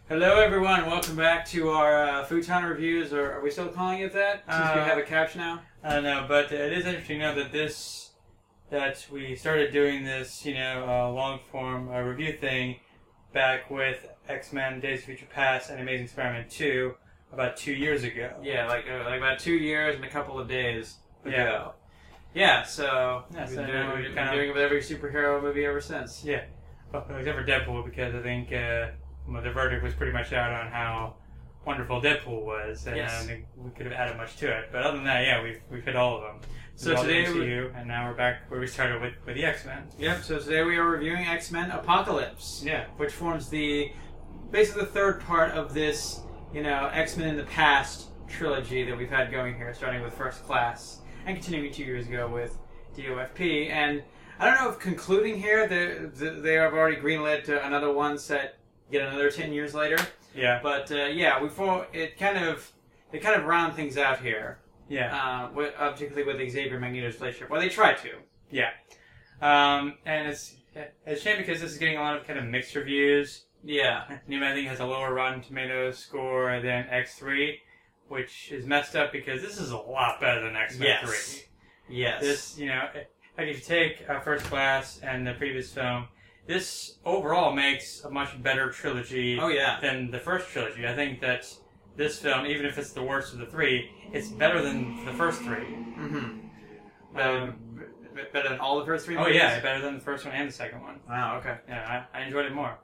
Hello everyone, welcome back to our futon reviews, or are we still calling it that? Since we have a couch now? I don't know, but it is interesting to know that we started doing this, long-form review thing back with X-Men Days of Future Past and Amazing Spider-Man 2 about 2 years ago. Yeah, like about 2 years and a couple of days ago. Yeah, so we've been doing it with every superhero movie ever since. Yeah, well, except for Deadpool, because I think the verdict was pretty much out on how wonderful Deadpool was, and I don't think we could have added much to it. But other than that, yeah, we've hit all of them. So today and now we're back where we started with the X-Men. Yep. So today we are reviewing X-Men Apocalypse. Yeah. Which forms basically the third part of this, X-Men in the Past trilogy that we've had going here, starting with First Class and continuing 2 years ago with DOFP. And I don't know if concluding here, they have already greenlit another one set. Get another 10 years later. Yeah. But they kind of round things out here. Yeah. Particularly with Xavier Magneto's relationship. Well, they try to. Yeah. And it's a shame because this is getting a lot of kind of mixed reviews. Yeah. New I think has a lower Rotten Tomatoes score than X3, which is messed up because this is a lot better than X-Men 3. Yes. This, like if you take First Class and the previous film, this overall makes a much better trilogy than the first trilogy. I think that this film, even if it's the worst of the three, it's better than the first three. Mm-hmm. Better than all the first three movies? Oh yeah, better than the first one and the second one. Wow, okay. Yeah, I enjoyed it more.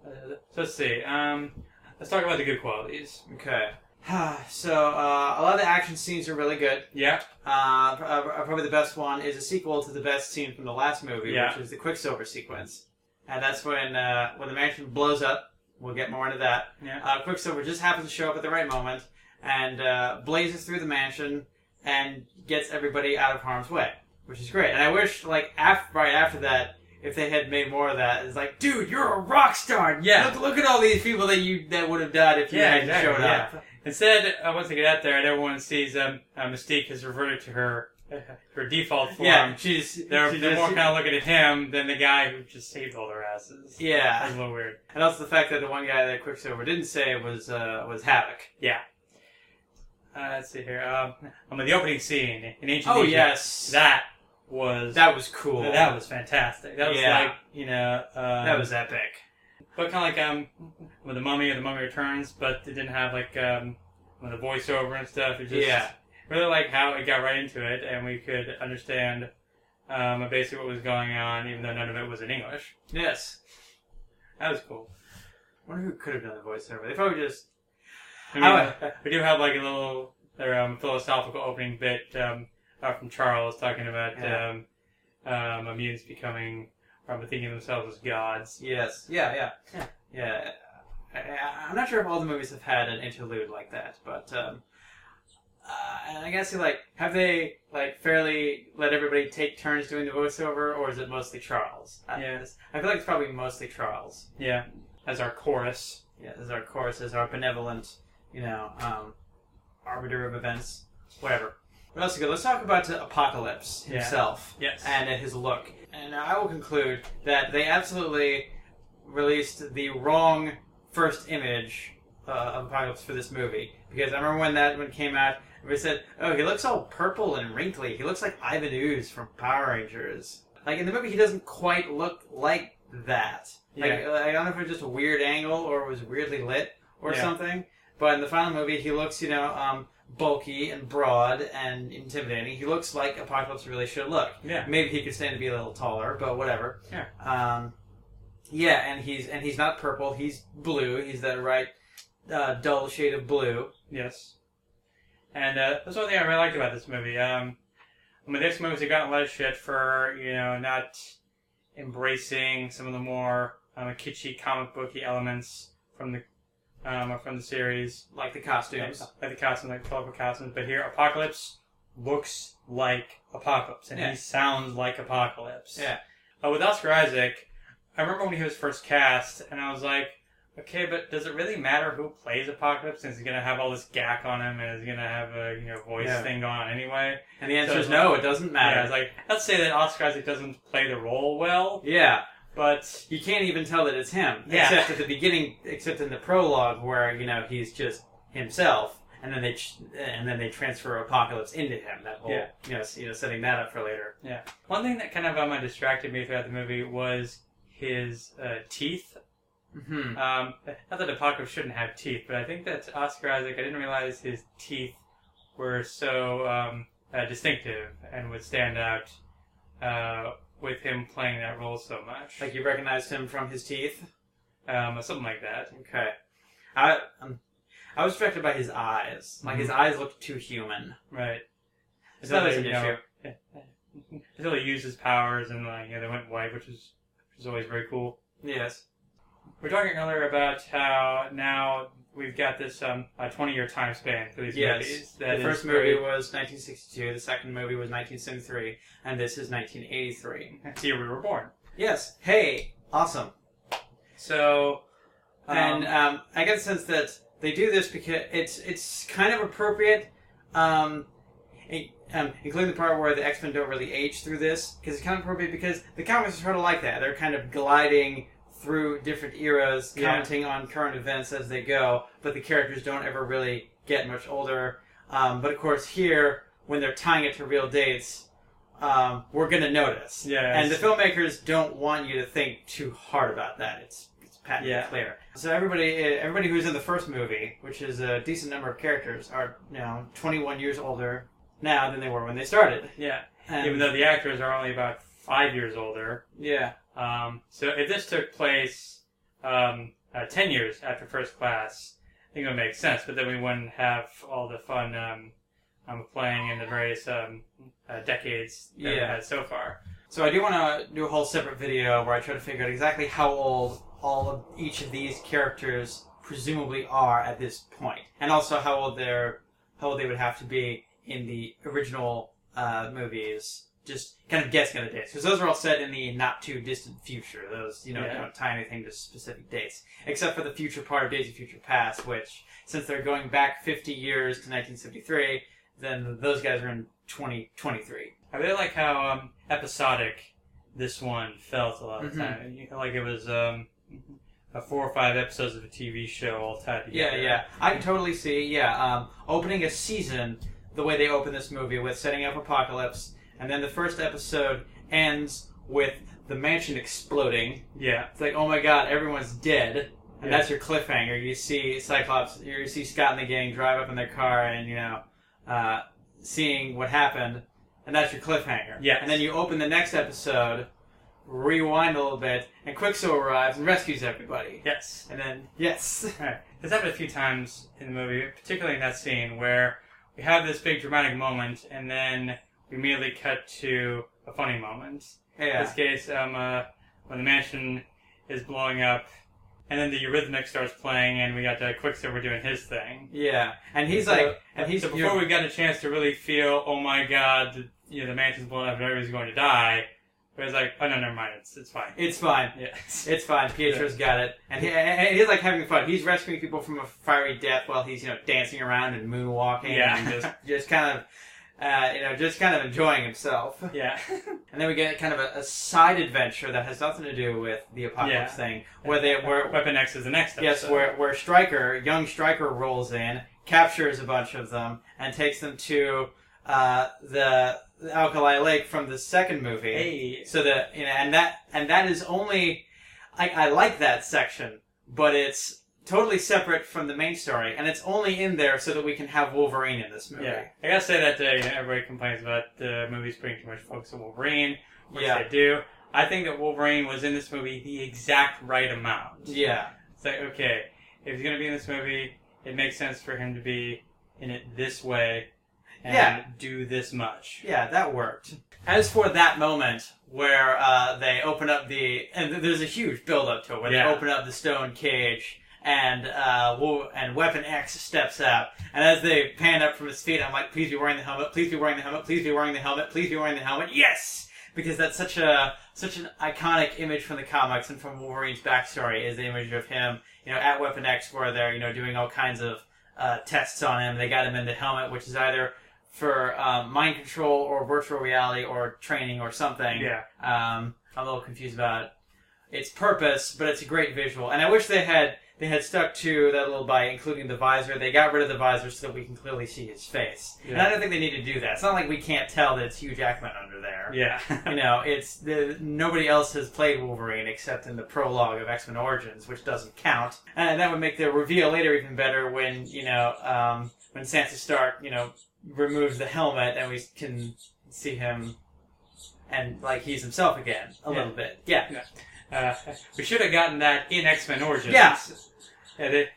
So let's see. Let's talk about the good qualities. Okay. So, a lot of the action scenes are really good. Yeah. Probably the best one is a sequel to the best scene from the last movie, which is the Quicksilver Sequence. And that's when the mansion blows up. We'll get more into that. Yeah. Quicksilver just happens to show up at the right moment and blazes through the mansion and gets everybody out of harm's way, which is great. And I wish, right after that, if they had made more of that, it's like, dude, you're a rock star. Yeah. Look at all these people that would have died if you hadn't showed up. Instead, once they get out there and everyone sees Mystique has reverted to her default form. Yeah, they're more kind of looking at him than the guy who just saved all their asses. Yeah, that's a little weird. And also the fact that the one guy that Quicksilver didn't save was Havoc. Yeah. Let's see here. The opening scene in Ancient Egypt. Yes, that was cool. That was fantastic. That was that was epic. But kind of like when the Mummy Returns, but it didn't have like the voiceover and stuff. It just really like how it got right into it, and we could understand basically what was going on, even though none of it was in English. Yes. That was cool. I wonder who could have done the voiceover. They probably just... we do have like a little philosophical opening bit from Charles talking about mutants becoming... thinking of themselves as gods. Yes. Yeah. I'm not sure if all the movies have had an interlude like that, but... and I guess, have they, fairly let everybody take turns doing the voiceover, or is it mostly Charles? I feel like it's probably mostly Charles. Yeah, as our chorus. Yeah, as our chorus, as our benevolent, arbiter of events. Whatever. What else is good? Let's talk about Apocalypse himself. Yes. And his look. And I will conclude that they absolutely released the wrong first image of Apocalypse for this movie. Because I remember when it came out, everybody said, oh, he looks all purple and wrinkly. He looks like Ivan Ooze from Power Rangers. Like, in the movie, he doesn't quite look like that. Yeah. I don't know if it was just a weird angle or it was weirdly lit or something. But in the final movie, he looks, bulky and broad and intimidating. He looks like Apocalypse really should look. Yeah. Maybe he could stand to be a little taller, but whatever. Yeah. And he's not purple. He's blue. He's that right dull shade of blue. Yes. And that's one thing I really liked about this movie. The next movies have gotten a lot of shit for not embracing some of the more kitschy comic booky elements from the series, like the costumes, like colorful costumes. But here, Apocalypse looks like Apocalypse, and he sounds like Apocalypse. Yeah. With Oscar Isaac, I remember when he was first cast, and I was like, okay, but does it really matter who plays Apocalypse, since he's going to have all this gack on him, and he's going to have a voice thing going on anyway? And the answer is no, it doesn't matter. Yeah, it's like, let's say that Oscar Isaac doesn't play the role well. Yeah. But you can't even tell that it's him. Yeah. Except at the beginning, except in the prologue where, he's just himself. And then they transfer Apocalypse into him. That whole, setting that up for later. Yeah. One thing that kind of distracted me throughout the movie was his teeth. Mm-hmm. Not that Apocalypse shouldn't have teeth, but I think that Oscar Isaac, I didn't realize his teeth were so distinctive and would stand out with him playing that role so much. Like you recognized him from his teeth? Something like that. Okay. I was distracted by his eyes. Like, his eyes looked too human. Right. So that was an issue. Until he used his powers and, they went white, which is always very cool. Yes. We were talking earlier about how now we've got this 20-year time span for these movies. The first movie was 1962, the second movie was 1973, and this is 1983. That's the year we were born. Yes. Hey, awesome. So, and I get the sense that they do this because it's kind of appropriate, including the part where the X-Men don't really age through this, because it's kind of appropriate because the comics are sort of like that. They're kind of gliding through different eras, commenting on current events as they go, but the characters don't ever really get much older. But of course here, when they're tying it to real dates, we're going to notice. Yes. And the filmmakers don't want you to think too hard about that. It's patently clear. So everybody who's in the first movie, which is a decent number of characters, are 21 years older now than they were when they started. Yeah. And even though the actors are only about 5 years older. Yeah. So if this took place 10 years after First Class, I think it would make sense. But then we wouldn't have all the fun playing in the various decades that we've had so far. So I do want to do a whole separate video where I try to figure out exactly how old all of each of these characters presumably are at this point, and also how old they would have to be in the original movies. Just kind of guessing at the dates, because those are all set in the not too distant future. Those don't tie anything to specific dates, except for the future part of Days of Future Past, which since they're going back 50 years to 1973, then those guys are in 2023. I really like how episodic this one felt a lot of the time. Like it was 4 or 5 episodes of a TV show all tied together. Yeah. I can totally see, opening a season the way they open this movie with setting up Apocalypse, and then the first episode ends with the mansion exploding. Yeah. It's like, oh my god, everyone's dead. And that's your cliffhanger. You see Cyclops, you see Scott and the gang drive up in their car and, seeing what happened. And that's your cliffhanger. Yeah. And then you open the next episode, rewind a little bit, and Quicksilver arrives and rescues everybody. Yes. And then, yes. Right. This happened a few times in the movie, particularly in that scene where we have this big dramatic moment, and then we immediately cut to a funny moment. Yeah. In this case, when the mansion is blowing up, and then the Eurythmics starts playing, and we got Quicksilver doing his thing. Yeah. And he's so before we got a chance to really feel, oh my god, the mansion's blowing up and everybody's going to die, it was like, oh no, never mind, it's fine. It's fine. Yeah. It's fine. Pietro's got it. And he's like having fun. He's rescuing people from a fiery death while he's, dancing around and moonwalking and just kind of enjoying himself. Yeah. And then we get kind of a side adventure that has nothing to do with the Apocalypse thing, where Weapon X is the next episode. Yes, where young Stryker rolls in, captures a bunch of them, and takes them to the Alkali Lake from the second movie. Hey. So that and that is only I like that section, but it's totally separate from the main story, and it's only in there so that we can have Wolverine in this movie. Yeah, I gotta say that everybody complains about the movies putting too much focus on Wolverine, which they do. I think that Wolverine was in this movie the exact right amount. Yeah. It's like, okay, if he's gonna be in this movie, it makes sense for him to be in it this way and do this much. Yeah, that worked. As for that moment where they open up and there's a huge build-up to it, where they open up the stone cage, and Weapon X steps out, and as they pan up from his feet, I'm like, please be wearing the helmet, please be wearing the helmet, please be wearing the helmet, please be wearing the helmet, yes! Because that's such an iconic image from the comics and from Wolverine's backstory is the image of him, at Weapon X, where they're, doing all kinds of tests on him. They got him in the helmet, which is either for mind control or virtual reality or training or something. Yeah. I'm a little confused about its purpose, but it's a great visual. And I wish they had stuck to that little by including the visor. They got rid of the visor so that we can clearly see his face. Yeah. And I don't think they need to do that. It's not like we can't tell that it's Hugh Jackman under there. Yeah. It's nobody else has played Wolverine except in the prologue of X-Men Origins, which doesn't count. And that would make the reveal later even better when Sansa Stark, removes the helmet and we can see him and he's himself again a little bit. Yeah. We should have gotten that in X-Men Origins. Yeah.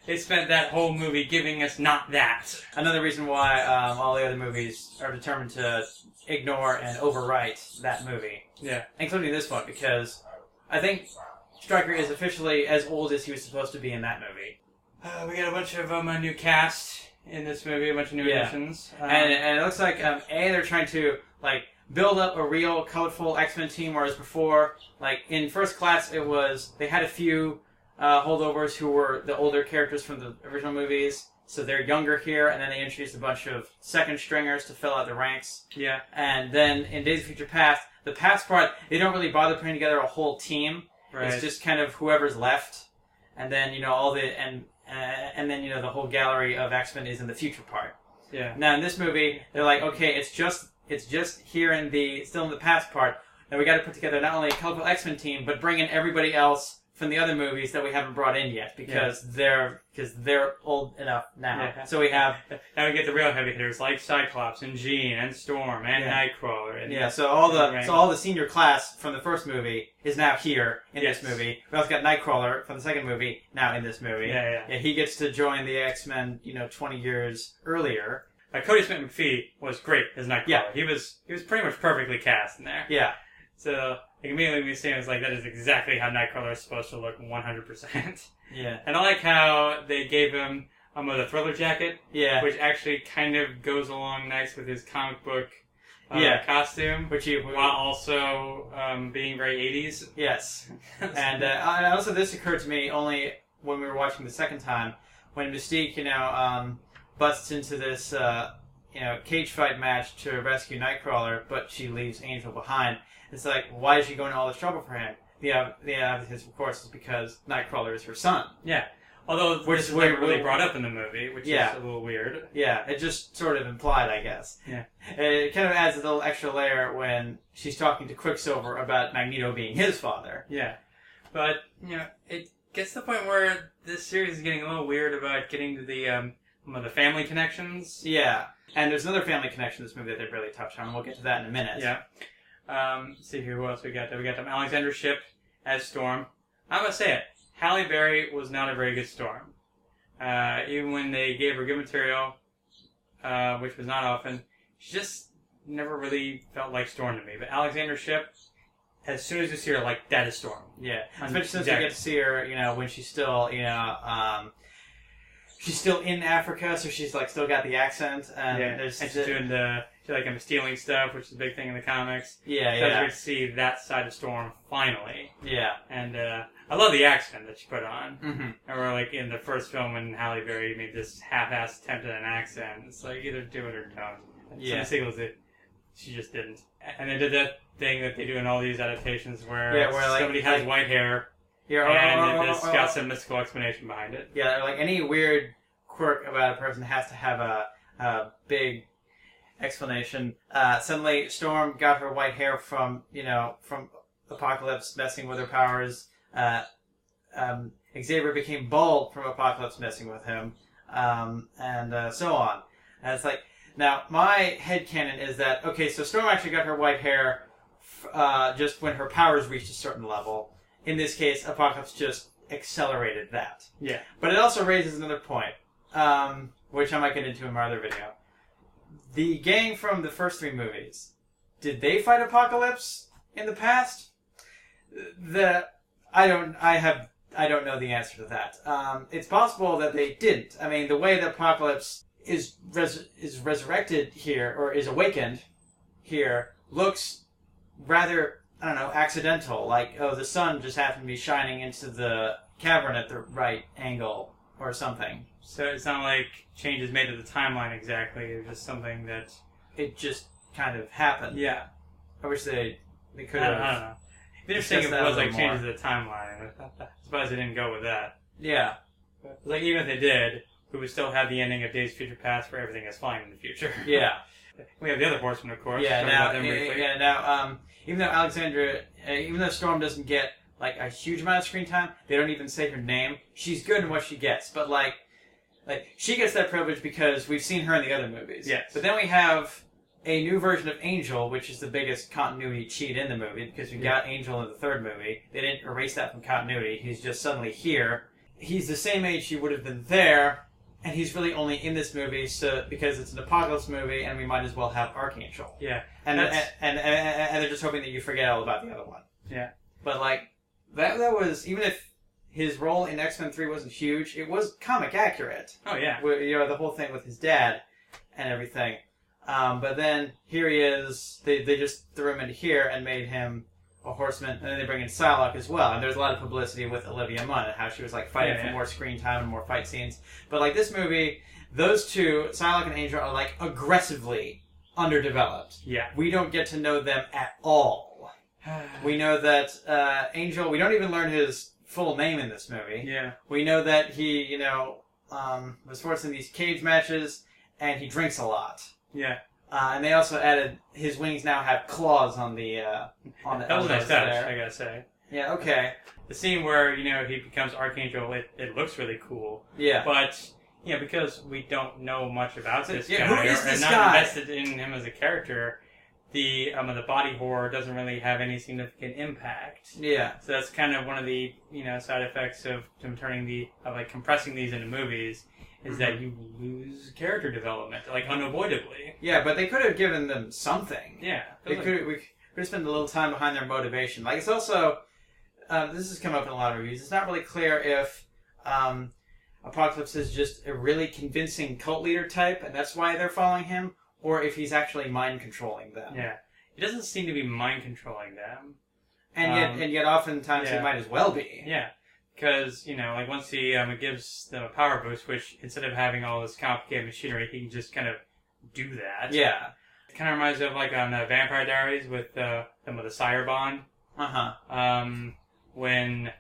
They spent that whole movie giving us not that. Another reason why all the other movies are determined to ignore and overwrite that movie. Yeah. Including this one, because I think Stryker is officially as old as he was supposed to be in that movie. We got a bunch of new cast in this movie, a bunch of new additions. And it looks like, they're trying to, build up a real, colorful X-Men team, whereas before, in First Class, they had a few holdovers who were the older characters from the original movies, so they're younger here, and then they introduced a bunch of second stringers to fill out the ranks. Yeah. And then in Days of Future Past, the past part, they don't really bother putting together a whole team. Right. It's just kind of whoever's left, and then the whole gallery of X-Men is in the future part. Yeah. Now in this movie, they're like, okay, it's just here still in the past part. Now we got to put together not only a colorful X-Men team, but bring in everybody else from the other movies that we haven't brought in yet because they're old enough now. Yeah. So we have now we get the real heavy hitters like Cyclops and Jean and Storm and Nightcrawler. And so all the senior class from the first movie is now here in this movie. We also got Nightcrawler from the second movie now in this movie. Yeah. He gets to join the X-Men 20 years earlier. Cody Smith-McPhee was great as Nightcrawler. Yeah. He was pretty much perfectly cast in there. Yeah. So immediately we see him as that is exactly how Nightcrawler is supposed to look 100%. Yeah. And I like how they gave him the Thriller jacket. Yeah. Which actually kind of goes along nice with his comic book costume. While also being very 80s. Yes. And also this occurred to me only when we were watching the second time, when Mystique, busts into this, cage fight match to rescue Nightcrawler, but she leaves Angel behind. It's like, why is she going to all this trouble for him? The obvious, of course, is because Nightcrawler is her son. Yeah. Although, which is never really brought up in the movie, which is a little weird. Yeah, it just sort of implied, I guess. Yeah. It kind of adds a little extra layer when she's talking to Quicksilver about Magneto being his father. Yeah. But, it gets to the point where this series is getting a little weird about getting to the family connections. Yeah. And there's another family connection in this movie that they really touch on. We'll get to that in a minute. Yeah. Let's see here, who else we got there? We got Alexander Shipp as Storm. I'm going to say it. Halle Berry was not a very good Storm. Even when they gave her good material, which was not often, she just never really felt like Storm to me. But Alexander Shipp, as soon as you see her, that is Storm. Yeah. Especially since we get to see her, when she's still, she's still in Africa, so she's still got the accent. And she's doing I'm stealing stuff, which is a big thing in the comics. Yeah. So we get to see that side of Storm finally. Yeah. And I love the accent that she put on. Mm-hmm. And we're in the first film when Halle Berry made this half-assed attempt at an accent. It's either do it or don't. Yeah. Some sequels she just didn't. And they did that thing that they do in all these adaptations where somebody has white hair. And it's got some mystical explanation behind it. Yeah, any weird quirk about a person has to have a big explanation. Suddenly, Storm got her white hair from Apocalypse messing with her powers. Xavier became bald from Apocalypse messing with him, and so on. And it's now my headcanon is that, okay, so Storm actually got her white hair just when her powers reached a certain level. In this case, Apocalypse just accelerated that. Yeah. But it also raises another point, which I might get into in my other video. The gang from the first three movies, did they fight Apocalypse in the past? I don't know the answer to that. It's possible that they didn't. I mean, the way that Apocalypse is resurrected here, or is awakened here, looks rather, accidental. The sun just happened to be shining into the cavern at the right angle, or something. So it's not like changes made to the timeline exactly. It's just something that... It just kind of happened. Yeah. I wish they could have... I don't know. interesting if it was like changes more. the timeline. I'm surprised they didn't go with that. Yeah. Like, even if they did, we would still have the ending of Days of Future Past where everything is fine in the future. Yeah. We have the other Horsemen, of course. Yeah, Talk about them briefly. even though Storm doesn't get like a huge amount of screen time, they don't even say her name. She's good in what she gets, but like she gets that privilege because we've seen her in the other movies. Yes. But then we have a new version of Angel, which is the biggest continuity cheat in the movie, because we got Angel in the third movie. They didn't erase that from continuity. He's just suddenly here. He's the same age he would have been there, and he's really only in this movie because it's an apocalypse movie, and we might as well have Archangel. Yeah. And they're just hoping that you forget all about the other one. Yeah. But like that was, even if his role in X-Men 3 wasn't huge, it was comic accurate. Oh yeah. The whole thing with his dad and everything. But then here he is. They just threw him into here and made him a Horseman, and then they bring in Psylocke as well. And there's a lot of publicity with Olivia Munn and how she was like fighting for more screen time and more fight scenes. But like this movie, those two, Psylocke and Angel, are like aggressively underdeveloped. Yeah. We don't get to know them at all. We know that Angel, we don't even learn his full name in this movie. Yeah. We know that he, was forced in these cage matches, and he drinks a lot. Yeah. And they also added his wings now have claws on the That was a elbows nice touch, there. I gotta say. Yeah, okay. The scene where, he becomes Archangel, it looks really cool. Yeah. But, because we don't know much about this guy, who is this not guy? invested in him as a character, the body horror doesn't really have any significant impact. Yeah. So that's kind of one of the, side effects of compressing these into movies, is that you lose character development, like, unavoidably. Yeah, but they could have given them something. Yeah. We could have spent a little time behind their motivation. Like, it's also, this has come up in a lot of reviews, it's not really clear if Apocalypse is just a really convincing cult leader type, and that's why they're following him, or if he's actually mind controlling them. Yeah. He doesn't seem to be mind controlling them. And yet oftentimes he might as well be. Yeah. Because, once he gives them a power boost, which instead of having all this complicated machinery, he can just kind of do that. Yeah. It kind of reminds me of, on Vampire Diaries with the Sire Bond. Uh-huh. When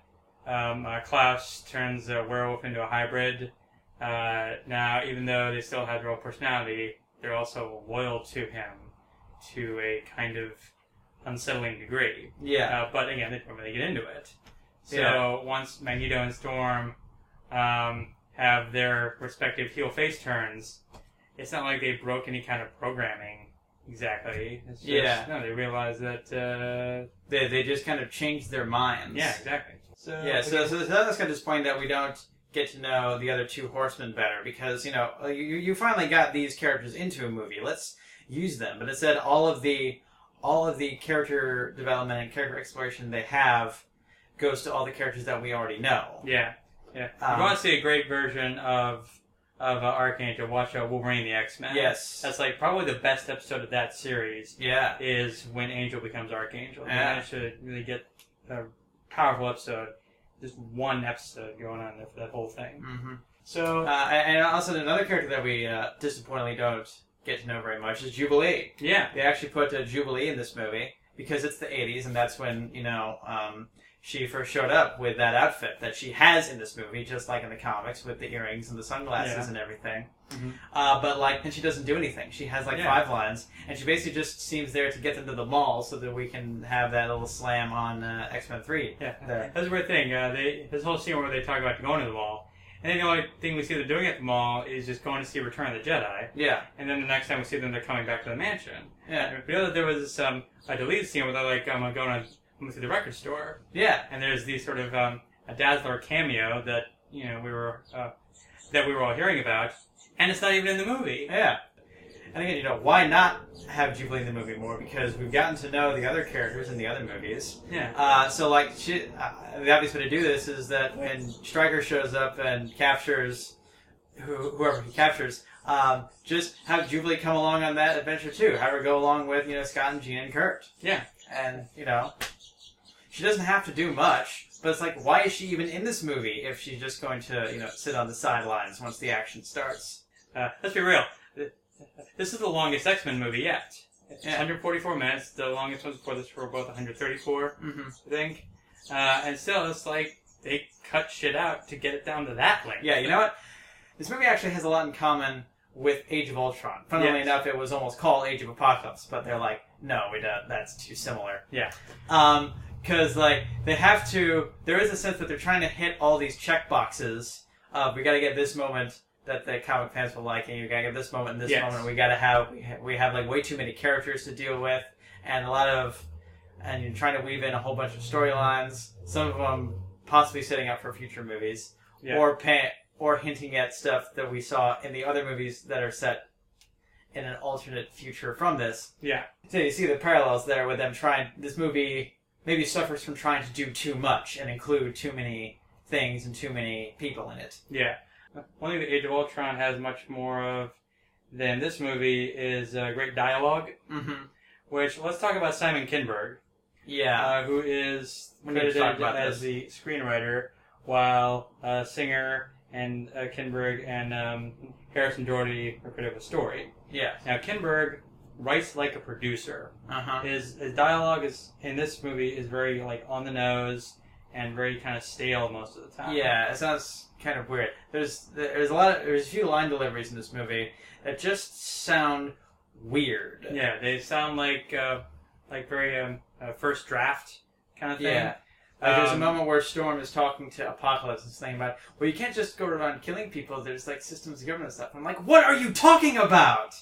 Klaus turns a werewolf into a hybrid. Now, even though they still have real personality, they're also loyal to him to a kind of unsettling degree. Yeah. But again, they don't really get into it. So once Magneto and Storm have their respective heel-face turns, it's not like they broke any kind of programming exactly. It's just, no, they realize that they just kind of changed their minds. Yeah, exactly. So that's kind of disappointing that we don't get to know the other two Horsemen better, because you finally got these characters into a movie. Let's use them. But instead, all of the character development and character exploration they have goes to all the characters that we already know. Yeah. If you want to see a great version of Archangel, watch Wolverine the X-Men. Yes. That's probably the best episode of that series. Yeah. Is when Angel becomes Archangel. Yeah. You managed to really get a powerful episode. Just one episode going on there for that whole thing. Mm-hmm. So, and also another character that we disappointingly don't get to know very much is Jubilee. Yeah. They actually put Jubilee in this movie because it's the 80s, and that's when, she first showed up with that outfit that she has in this movie, just like in the comics, with the earrings and the sunglasses and everything. Mm-hmm. And she doesn't do anything. She has 5 lines, and she basically just seems there to get them to the mall so that we can have that little slam on X-Men 3. Yeah, there. That's a weird thing. This whole scene where they talk about going to the mall, and then the only thing we see them doing at the mall is just going to see Return of the Jedi. Yeah. And then the next time we see them, they're coming back to the mansion. Yeah. We know that there was a deleted scene where they're going to the record store. Yeah. And there's these sort of a Dazzler cameo that we were all hearing about, and it's not even in the movie. Yeah. And again, why not have Jubilee in the movie more? Because we've gotten to know the other characters in the other movies. Yeah. The obvious way to do this is that when Stryker shows up and captures whoever he captures, just have Jubilee come along on that adventure too. Have her go along with Scott and Jean and Kurt. Yeah. And she doesn't have to do much, but it's why is she even in this movie if she's just going to sit on the sidelines once the action starts? Let's be real. This is the longest X-Men movie yet. It's 144 minutes. The longest ones before this were both 134, I think. And still, it's like they cut shit out to get it down to that length. Yeah, you know what? This movie actually has a lot in common with Age of Ultron. Funnily enough, it was almost called Age of Apocalypse, but they're like, no, we don't. That's too similar. Yeah. Because, like, they have to... There is a sense that they're trying to hit all these check boxes. We gotta get this moment that the comic fans will like, and you gotta get this moment and this moment. We gotta have... We have, like, way too many characters to deal with, and a lot of... And you're trying to weave in a whole bunch of storylines. Some of them possibly setting up for future movies. Yeah. Or hinting at stuff that we saw in the other movies that are set in an alternate future from this. Yeah. So you see the parallels there with them trying... This movie maybe suffers from trying to do too much and include too many things and too many people in it. Yeah. One thing that Age of Ultron has much more of than this movie is great dialogue. Which, let's talk about Simon Kinberg. Yeah. Who is credited as the screenwriter, while Singer and Kinberg and Harrison Doherty are credited with story. Yeah. Now, Kinberg writes like a producer. His dialogue in this movie is very like on the nose and very kind of stale most of the time. Yeah, it sounds kind of weird. There's a few line deliveries in this movie that just sound weird. Yeah, they sound like very first draft kind of thing. Yeah. There's a moment where Storm is talking to Apocalypse and saying about, well, you can't just go around killing people. There's like systems of government stuff. I'm like, what are you talking about?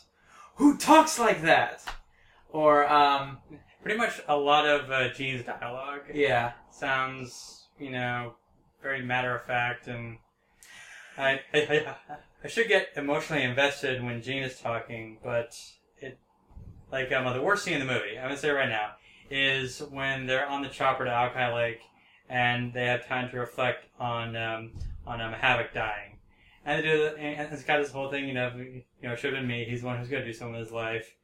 Who talks like that? Or pretty much a lot of Jean's dialogue. Yeah, sounds very matter of fact, and I should get emotionally invested when Jean is talking, but it the worst scene in the movie, I'm gonna say it right now, is when they're on the chopper to Alki Lake, and they have time to reflect on Havoc dying, and they do, and it's got this whole thing, it should have been me. He's the one who's going to do something with his life.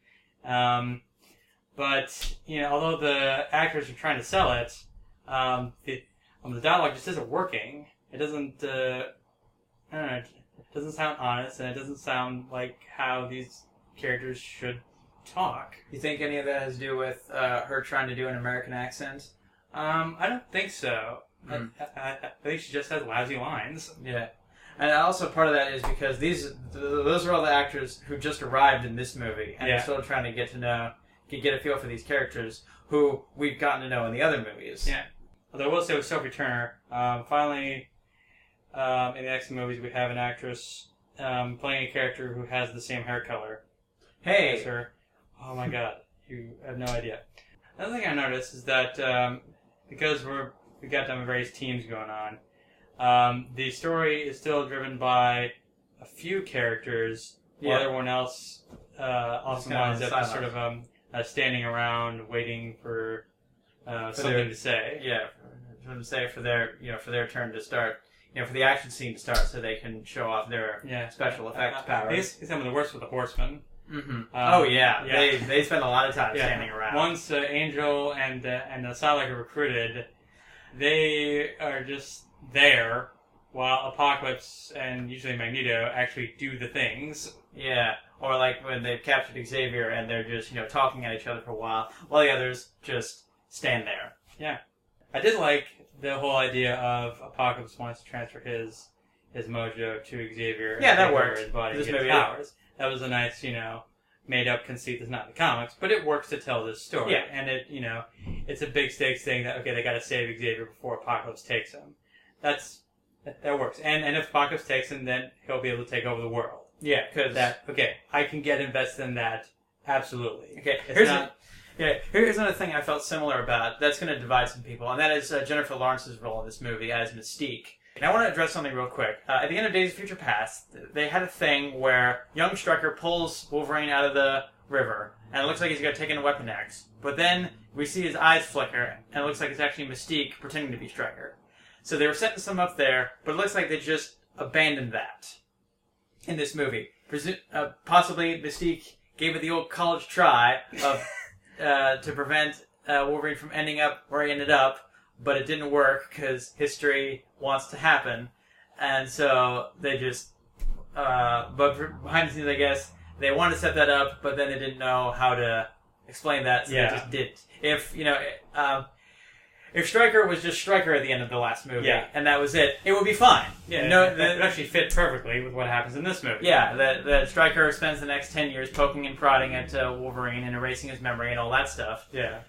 But although the actors are trying to sell it, the dialogue just isn't working. It doesn't. I don't know. It doesn't sound honest, and it doesn't sound like how these characters should talk. You think any of that has to do with her trying to do an American accent? I don't think so. I think she just has lousy lines. Yeah. And also part of that is because those are all the actors who just arrived in this movie, and they're still trying to get a feel for these characters who we've gotten to know in the other movies. Yeah. Although I will say with Sophie Turner, finally, in the X-Men movies, we have an actress playing a character who has the same hair color as her. Oh my god, you have no idea. Another thing I noticed is that because we got them various teams going on, the story is still driven by a few characters, while everyone else also winds up just sort of standing around waiting for something to say. Yeah, for them to say for their turn to start. For the action scene to start, so they can show off their special effects powers. Some of the worst with the Horsemen. They spend a lot of time standing around. Once Angel and the Psylocke are recruited, they are just there, while Apocalypse and usually Magneto actually do the things. Yeah, or like when they've captured Xavier and they're just talking at each other for a while the others just stand there. Yeah, I did like the whole idea of Apocalypse wants to transfer his mojo to Xavier. Yeah, that worked. His body to get powers. That was a nice, made-up conceit that's not in the comics, but it works to tell this story. Yeah. And it, it's a big stakes thing that, okay, they gotta save Xavier before Apocalypse takes him. That works. And if Apocalypse takes him, then he'll be able to take over the world. Yeah, because... I can get invested in that, absolutely. Okay, here's another thing I felt similar about that's going to divide some people, and that is Jennifer Lawrence's role in this movie as Mystique. And I want to address something real quick. At the end of Days of Future Past, they had a thing where young Stryker pulls Wolverine out of the river, and it looks like he's got taken a weapon X. But then we see his eyes flicker, and it looks like it's actually Mystique pretending to be Stryker. So they were setting some up there, but it looks like they just abandoned that in this movie. Possibly Mystique gave it the old college try of to prevent Wolverine from ending up where he ended up, but it didn't work because history wants to happen, and so they just. But behind the scenes, I guess they wanted to set that up, but then they didn't know how to explain that, so Yeah. they just didn't. If Stryker was just Stryker at the end of the last movie, and that was it, it would be fine. Yeah, no, it actually fit perfectly with what happens in this movie. Yeah, that Stryker spends the next 10 years poking and prodding at Wolverine and erasing his memory and all that stuff. Yeah.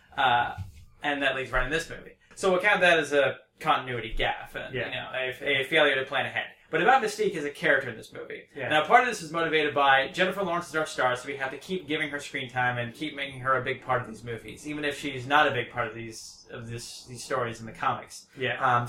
And that leads right in this movie. So we'll count that as a continuity gaffe, and a failure to plan ahead. But about Mystique as a character in this movie. Yeah. Now, part of this is motivated by Jennifer Lawrence is our star, so we have to keep giving her screen time and keep making her a big part of these movies, even if she's not a big part of these stories in the comics. Yeah.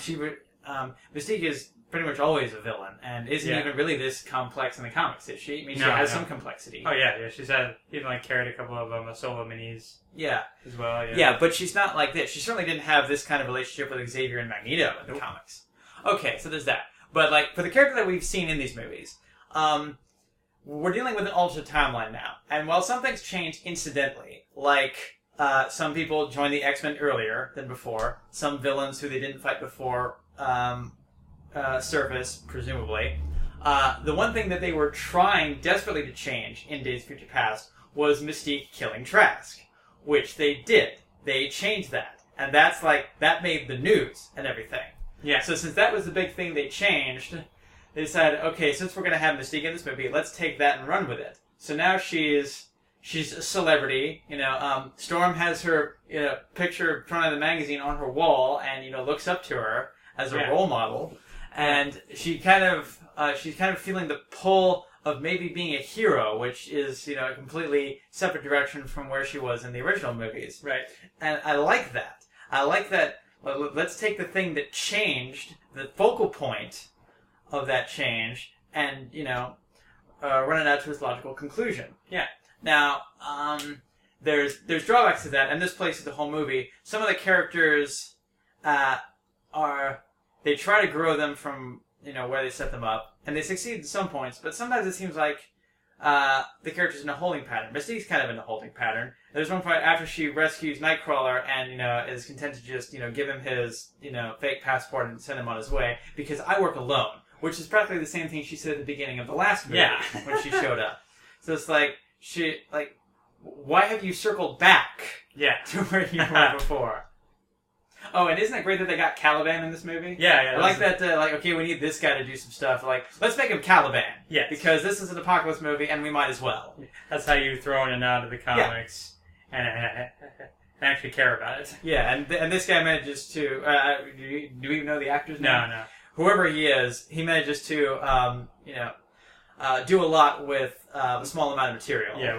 Mystique is pretty much always a villain, and isn't even really this complex in the comics, is she? I mean, she has some complexity. Oh yeah. She's had even carried a couple of solo minis. Yeah. As well. Yeah, but she's not like this. She certainly didn't have this kind of relationship with Xavier and Magneto in the comics. Okay, so there's that. But for the character that we've seen in these movies, we're dealing with an alternate timeline now. And while some things change incidentally, like some people joined the X-Men earlier than before, some villains who they didn't fight before surface, presumably. The one thing that they were trying desperately to change in Days of Future Past was Mystique killing Trask, which they did. They changed that. And that made the news and everything. Yeah. So since that was the big thing they changed, they decided, okay, since we're going to have Mystique in this movie, let's take that and run with it. So now she's a celebrity. Storm has her picture in front of the magazine on her wall, and looks up to her as a role model, and she's kind of feeling the pull of maybe being a hero, which is a completely separate direction from where she was in the original movies. Right. And I like that. Let's take the thing that changed, the focal point of that change, and, run it out to its logical conclusion. Yeah. Now, there's drawbacks to that, and this plays through the whole movie. Some of the characters they try to grow them from, where they set them up, and they succeed at some points, but sometimes it seems like the character's in a holding pattern. Mystique's kind of in a holding pattern. There's one point after she rescues Nightcrawler and, is content to just, give him his, fake passport and send him on his way, because I work alone, which is practically the same thing she said at the beginning of the last movie when she showed up. So it's why have you circled back to where you were before? Oh, and isn't it great that they got Caliban in this movie? Yeah. I like that, okay, we need this guy to do some stuff. Let's make him Caliban. Yes. Because this is an apocalypse movie, and we might as well. That's how you throw in and out of the comics and actually care about it. Yeah, and this guy manages to... do we even know the actor's name? No. Whoever he is, he manages to, do a lot with a small amount of material. Yeah,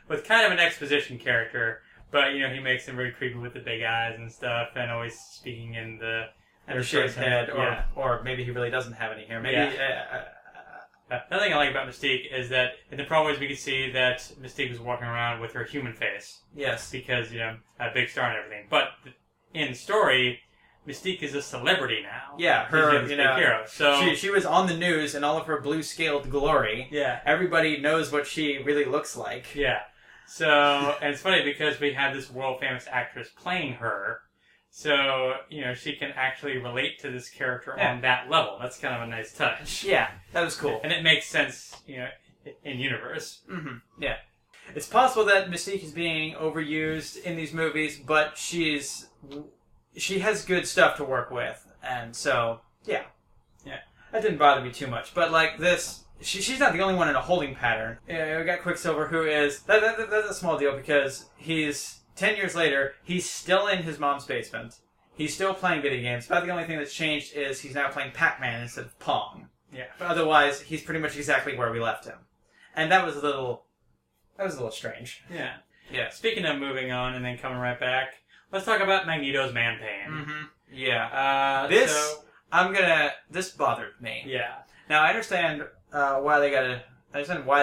with kind of an exposition character... But, he makes them really creepy with the big eyes and stuff, and always speaking in the shaved head, or maybe he really doesn't have any hair. Maybe. Another thing I like about Mystique is that in the promos we can see that Mystique was walking around with her human face. Yes. Because, a big star and everything. But in story, Mystique is a celebrity now. Yeah, her, big hero. So she was on the news in all of her blue-scaled glory. Yeah. Everybody knows what she really looks like. Yeah. So, and it's funny because we have this world-famous actress playing her, so, she can actually relate to this character on that level. That's kind of a nice touch. Yeah, that was cool. And it makes sense, in universe. Mm-hmm. Yeah. It's possible that Mystique is being overused in these movies, but she has good stuff to work with, and so, yeah. That didn't bother me too much, but this... She's not the only one in a holding pattern. We got Quicksilver, who is... That's a small deal, because he's... 10 years later, he's still in his mom's basement. He's still playing video games. About the only thing that's changed is he's now playing Pac-Man instead of Pong. Yeah. But otherwise, he's pretty much exactly where we left him. And that was a little strange. Yeah. Yeah. Speaking of moving on and then coming right back, let's talk about Magneto's man pain. Mm-hmm. Yeah. This bothered me. Yeah. Now, I understand... why they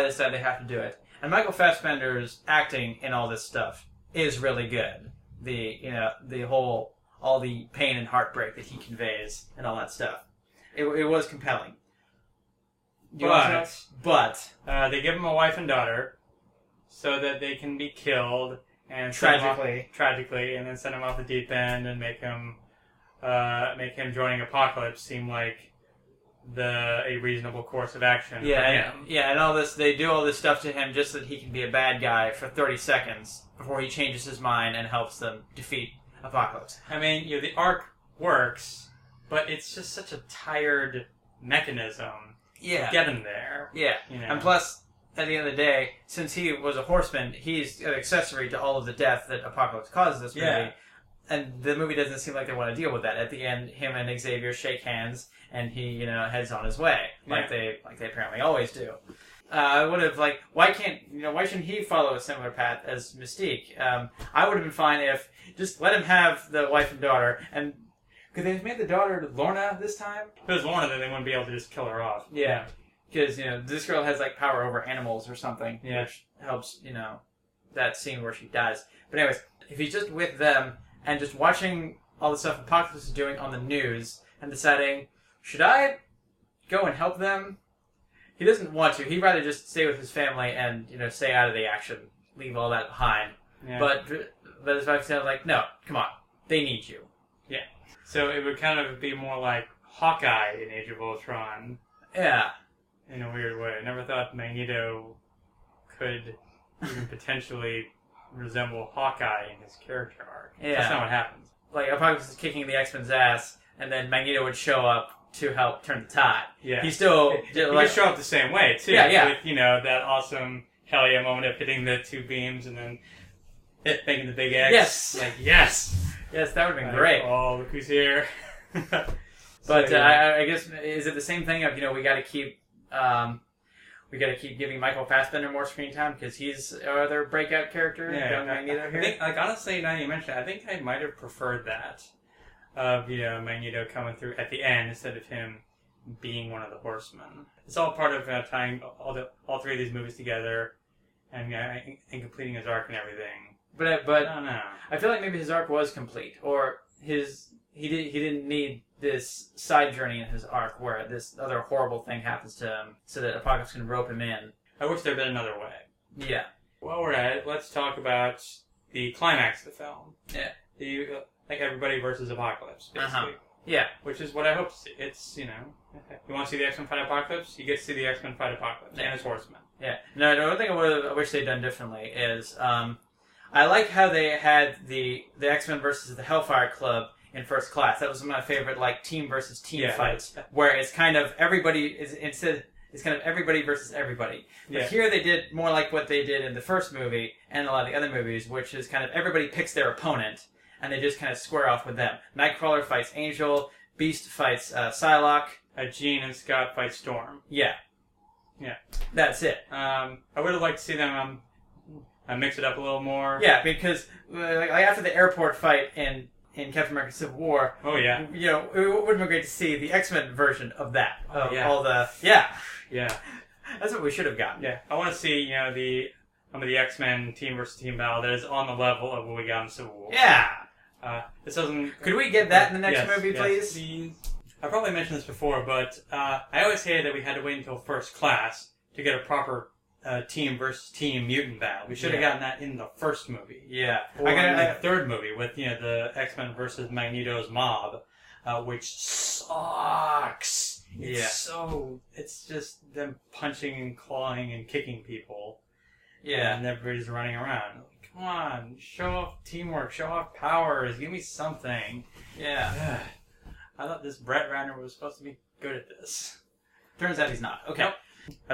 decided they have to do it. And Michael Fassbender's acting in all this stuff is really good. All the pain and heartbreak that he conveys and all that stuff. It was compelling. But they give him a wife and daughter so that they can be killed and tragically, and then send him off the deep end and make him joining Apocalypse seem like a reasonable course of action. Yeah, for him. and all this, they do all this stuff to him just so that he can be a bad guy for 30 seconds before he changes his mind and helps them defeat Apocalypse. I mean, the arc works, but it's just such a tired mechanism to get him there. Yeah, and plus, at the end of the day, since he was a horseman, he's an accessory to all of the death that Apocalypse causes this movie. Yeah. And the movie doesn't seem like they want to deal with that. At the end, him and Xavier shake hands, and he, heads on his way, like they apparently always do. I would have why shouldn't he follow a similar path as Mystique? I would have been fine if just let him have the wife and daughter, and could they have made the daughter Lorna this time? If it was Lorna, then they wouldn't be able to just kill her off. Yeah, because this girl has power over animals or something, which helps that scene where she dies. But anyways, if he's just with them and just watching all the stuff Apocalypse is doing on the news and deciding, should I go and help them? He doesn't want to. He'd rather just stay with his family and, stay out of the action. Leave all that behind. Yeah. But his wife said, no, come on. They need you. Yeah. So it would kind of be more like Hawkeye in Age of Ultron. Yeah. In a weird way. I never thought Magneto could even potentially resemble Hawkeye in his character arc. Yeah. That's not what happens. Apocalypse is kicking the X-Men's ass, and then Magneto would show up to help turn the tide. Yeah. He still... He could show up the same way, too. Yeah. With, that awesome hell yeah moment of hitting the two beams and then making the big X. Yes! Yes! Yes, that would have been great. Oh, look who's here. But I guess, is it the same thing of, we got to keep... we got to keep giving Michael Fassbender more screen time because he's our other breakout character. Magneto here. I think, honestly, now you mention it, I think I might have preferred that of Magneto coming through at the end instead of him being one of the Horsemen. It's all part of tying all three of these movies together and completing his arc and everything. But I don't know. I feel like maybe his arc was complete, or he didn't need this side journey in his arc where this other horrible thing happens to him so that Apocalypse can rope him in. I wish there had been another way. Yeah. While we're at it, let's talk about the climax of the film. Yeah. Everybody versus Apocalypse, basically. Yeah. Which is what I hope to see. It's, you want to see the X-Men fight Apocalypse? You get to see the X-Men fight Apocalypse and his Horsemen. Yeah. No, the one thing I wish they'd done differently is, I like how they had the X-Men versus the Hellfire Club in First Class. That was one of my favorite, team versus team fights, where it's kind of everybody it's kind of everybody versus everybody. But here they did more like what they did in the first movie and a lot of the other movies, which is kind of everybody picks their opponent and they just kind of square off with them. Nightcrawler fights Angel, Beast fights Psylocke, Jean and Scott fight Storm. Yeah. That's it. I would have liked to see them mix it up a little more. Yeah, because after the airport fight in Captain America Civil War. Oh, yeah. It would have been great to see the X-Men version of that. Yeah. That's what we should have gotten. Yeah. I want to see, some of the X-Men team versus team battle that is on the level of what we got in Civil War. Yeah. This doesn't... Could we get that in the next movie, please? I probably mentioned this before, but I always hated that we had to wait until First Class to get a proper team versus team mutant battle. We should have gotten that in the first movie. Yeah. Or in the third movie with, the X-Men versus Magneto's mob, which sucks. It's just them punching and clawing and kicking people. Yeah. And everybody's running around. Come on, show off teamwork, show off powers, give me something. Yeah. I thought this Brett Ratner was supposed to be good at this. Turns out he's not. Okay. Nope.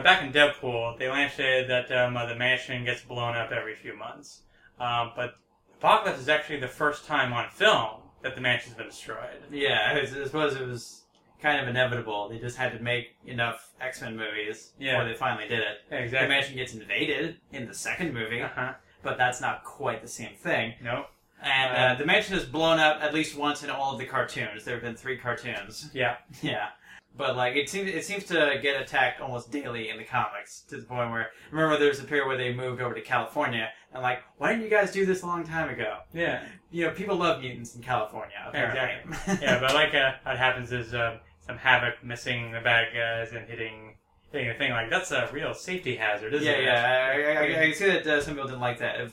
Back in Deadpool, they lampshaded that the mansion gets blown up every few months. But Apocalypse is actually the first time on film that the mansion's been destroyed. Yeah, I suppose it was kind of inevitable. They just had to make enough X-Men movies before they finally did it. Yeah, exactly. The mansion gets invaded in the second movie, but that's not quite the same thing. Nope. And the mansion is blown up at least once in all of the cartoons. There have been 3 cartoons. Yeah. Yeah. But it seems to get attacked almost daily in the comics to the point where remember there was a period where they moved over to California and why didn't you guys do this a long time ago? Yeah, people love mutants in California apparently. Exactly. Yeah, but what happens is some Havoc missing the bad guys and hitting a thing that's a real safety hazard, isn't it? Yeah. I see that some people didn't like that.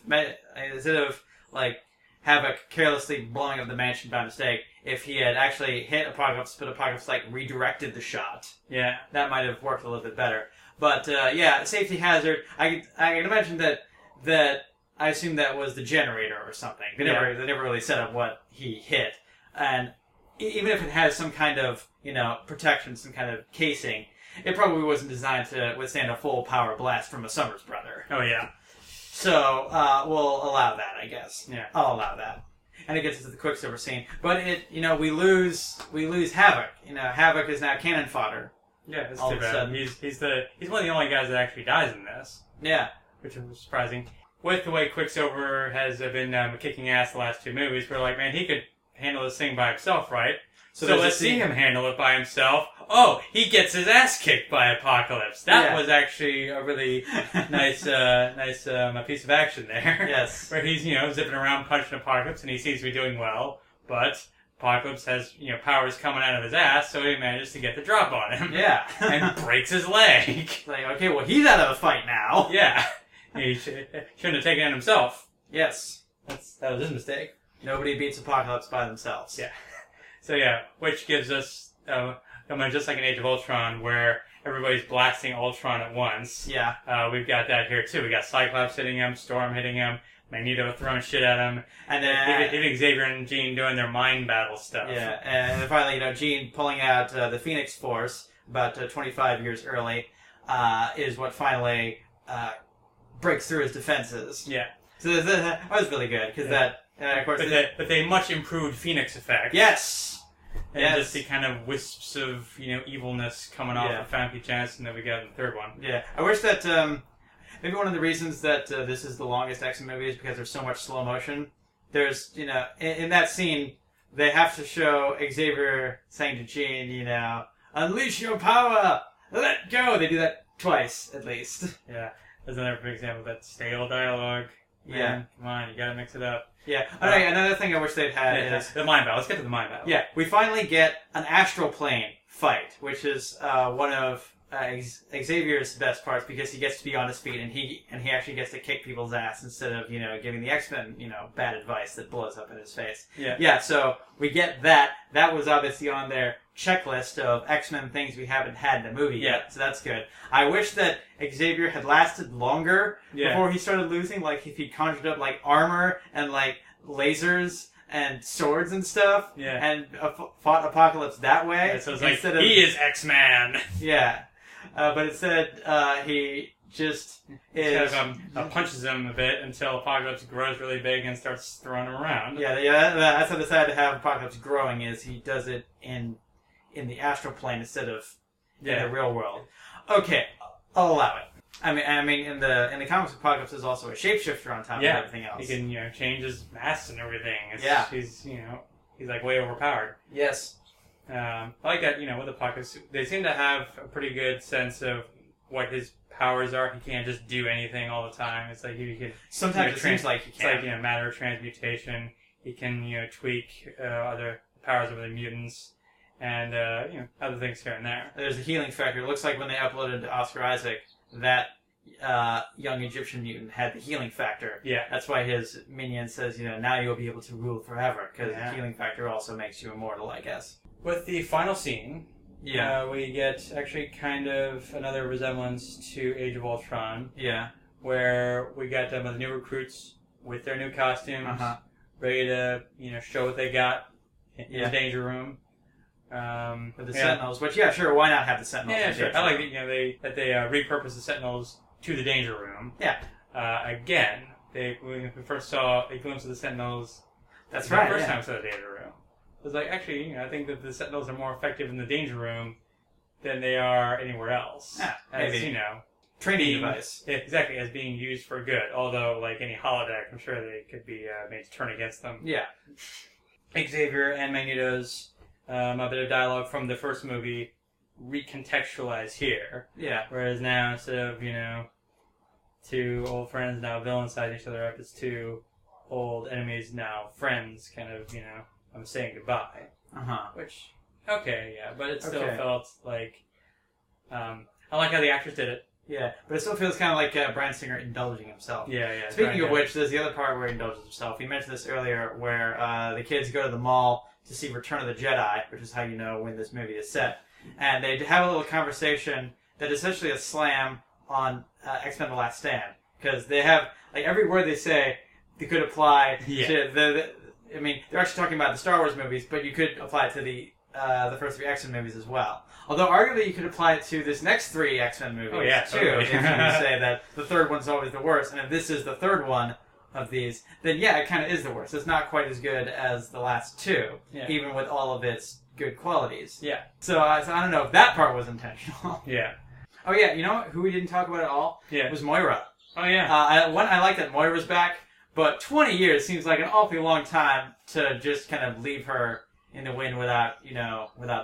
Instead of Havoc carelessly blowing up the mansion by mistake. If he had actually hit Apocalypse, but Apocalypse like redirected the shot, Yeah. that might have worked a little bit better. But yeah, safety hazard. I can imagine that I assume that was the generator or something. They never really set up what he hit, and even if it has some kind of protection, some kind of casing, it probably wasn't designed to withstand a full power blast from a Summers brother. Oh yeah. So we'll allow that, I guess. Yeah, I'll allow that. And it gets into the Quicksilver scene, but we lose Havoc. Havoc is now cannon fodder. Yeah, that's too bad. He's one of the only guys that actually dies in this. Yeah, which is surprising. With the way Quicksilver has been kicking ass the last two movies, we're like, man, he could handle this thing by himself, right? So let's see him handle it by himself. Oh, he gets his ass kicked by Apocalypse. That was actually a really nice piece of action there. Yes. Where he's, zipping around punching Apocalypse and he seems to be doing well, but Apocalypse has, powers coming out of his ass, so he manages to get the drop on him. Yeah. And breaks his leg. Like, okay, well, he's out of the fight now. Yeah. He shouldn't have taken it himself. Yes. That was his mistake. Nobody beats Apocalypse by themselves. Yeah. So yeah, which gives us, just like in Age of Ultron, where everybody's blasting Ultron at once. Yeah. We've got that here too. We got Cyclops hitting him, Storm hitting him, Magneto throwing shit at him, and then even Xavier and Jean doing their mind battle stuff. Yeah, and then finally, Jean pulling out the Phoenix Force about 25 years early is what finally breaks through his defenses. Yeah. So that was really good because of course, but they much improved Phoenix effect. Yes. And just the kind of wisps of, evilness coming off of Famke Janssen that we got in the third one. Yeah. I wish that, maybe one of the reasons that this is the longest X-Men movie is because there's so much slow motion. There's, in that scene, they have to show Xavier saying to Jean, unleash your power! Let go! They do that twice, at least. Yeah. There's another good example of that stale dialogue. Man, yeah. Come on, you gotta mix it up. Yeah. Okay, another thing I wish they'd had is... the mind battle. Let's get to the mind battle. Yeah. We finally get an astral plane fight, which is one of Xavier's best parts because he gets to be on his feet and he actually gets to kick people's ass instead of, giving the X-Men, bad advice that blows up in his face. Yeah. Yeah, so we get that. That was obviously on their checklist of X-Men things we haven't had in a movie yet, so that's good. I wish that Xavier had lasted longer before he started losing, like if he conjured up like armor and like lasers and swords and stuff, and fought Apocalypse that way. Yeah, so it's like, he is X-Man! Yeah. But instead, he just is... punches him a bit until Apocalypse grows really big and starts throwing him around. Yeah, that's how they decided to have Apocalypse growing, is he does it in the astral plane instead of in the real world. Okay, I'll allow it. I mean, in the comics, Apocalypse is also a shapeshifter on top of everything else. He can, change his mass and everything. He's like way overpowered. Yes. I like that, with Apocalypse, they seem to have a pretty good sense of what his powers are. He can't just do anything all the time. It's like he can... Sometimes it seems like he can. It's like, matter of transmutation. He can, tweak other powers of the mutants and, other things here and there. There's a healing factor. It looks like when they uploaded to Oscar Isaac, that young Egyptian mutant had the healing factor. Yeah. That's why his minion says, now you'll be able to rule forever, because the healing factor also makes you immortal, I guess. With the final scene, we get actually kind of another resemblance to Age of Ultron. Yeah. Where we got them with new recruits with their new costumes, ready to, show what they got in the danger room. With the Sentinels, which, sure, why not have the Sentinels? Yeah, sure. I like that they repurposed the Sentinels to the danger room. Yeah. Again, when we first saw a glimpse of the Sentinels, that's right. The first time we saw the danger room. It was like, actually, I think that the Sentinels are more effective in the danger room than they are anywhere else. Yeah, maybe. Training device. Exactly, as being used for good. Although, like any holodeck, I'm sure they could be made to turn against them. Yeah. Xavier and Magneto's a bit of dialogue from the first movie recontextualized here. Yeah. Whereas now, instead of, two old friends now villains sizing each other up, it's two old enemies now friends, kind of, I'm saying goodbye. Which, but it still felt like, I like how the actors did it. Yeah, but it still feels kind of like Bryan Singer indulging himself. Yeah. Speaking of which, there's the other part where he indulges himself. You mentioned this earlier, where the kids go to the mall to see Return of the Jedi, which is how you know when this movie is set. And they have a little conversation that is essentially a slam on X-Men The Last Stand. Because they have, like, every word they say, they could apply to I mean, they're actually talking about the Star Wars movies, but you could apply it to the first 3 X-Men movies as well. Although, arguably, you could apply it to this next 3 X-Men movies, too. Totally. If you say that the third one's always the worst, and if this is the third one of these, then yeah, it kind of is the worst. It's not quite as good as the last 2, even with all of its good qualities. Yeah. So I don't know if that part was intentional. Yeah. Oh yeah, you know who we didn't talk about at all? Yeah. Was Moira. Oh yeah. I like that Moira's back, but 20 years seems like an awfully long time to just kind of leave her in the wind without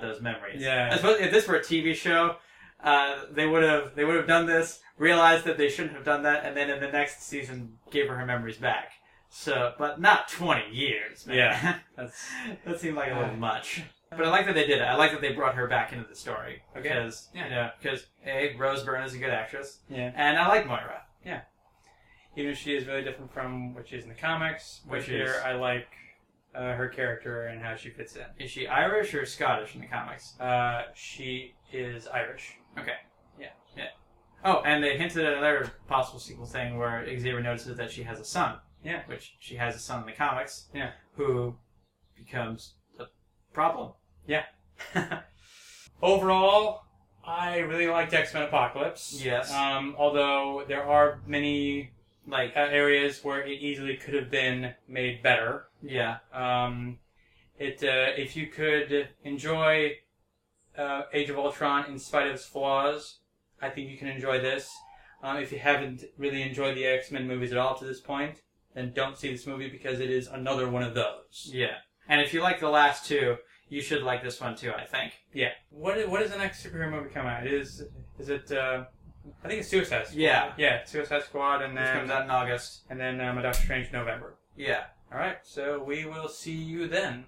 those memories. Yeah. I suppose if this were a TV show, they would have done this, realized that they shouldn't have done that, and then in the next season gave her memories back. So, but not 20 years, man. Yeah. That seemed like a little much. But I like that they did it. I like that they brought her back into the story. Okay. Because Rose Byrne is a good actress. Yeah. And I like Moira. Yeah. Even if she is really different from what she is in the comics, Which here is? I like her character and how she fits in. Is she Irish or Scottish in the comics? She is Irish. Okay. Yeah. Oh, and they hinted at another possible sequel thing where Xavier notices that she has a son. Yeah. Which she has a son in the comics. Yeah. Who becomes a problem. Yeah. Overall, I really liked X-Men Apocalypse. Yes. Although there are many areas where it easily could have been made better. Yeah. If you could enjoy Age of Ultron in spite of its flaws, I think you can enjoy this. If you haven't really enjoyed the X-Men movies at all to this point, then don't see this movie because it is another one of those. Yeah. And if you like the last 2, you should like this one too, I think. Yeah. What is the next superhero movie come out? Is it? I think it's Suicide Squad. Yeah. Yeah, Suicide Squad, and then Which comes out in August. and then Doctor Strange November. Yeah. All right. So we will see you then.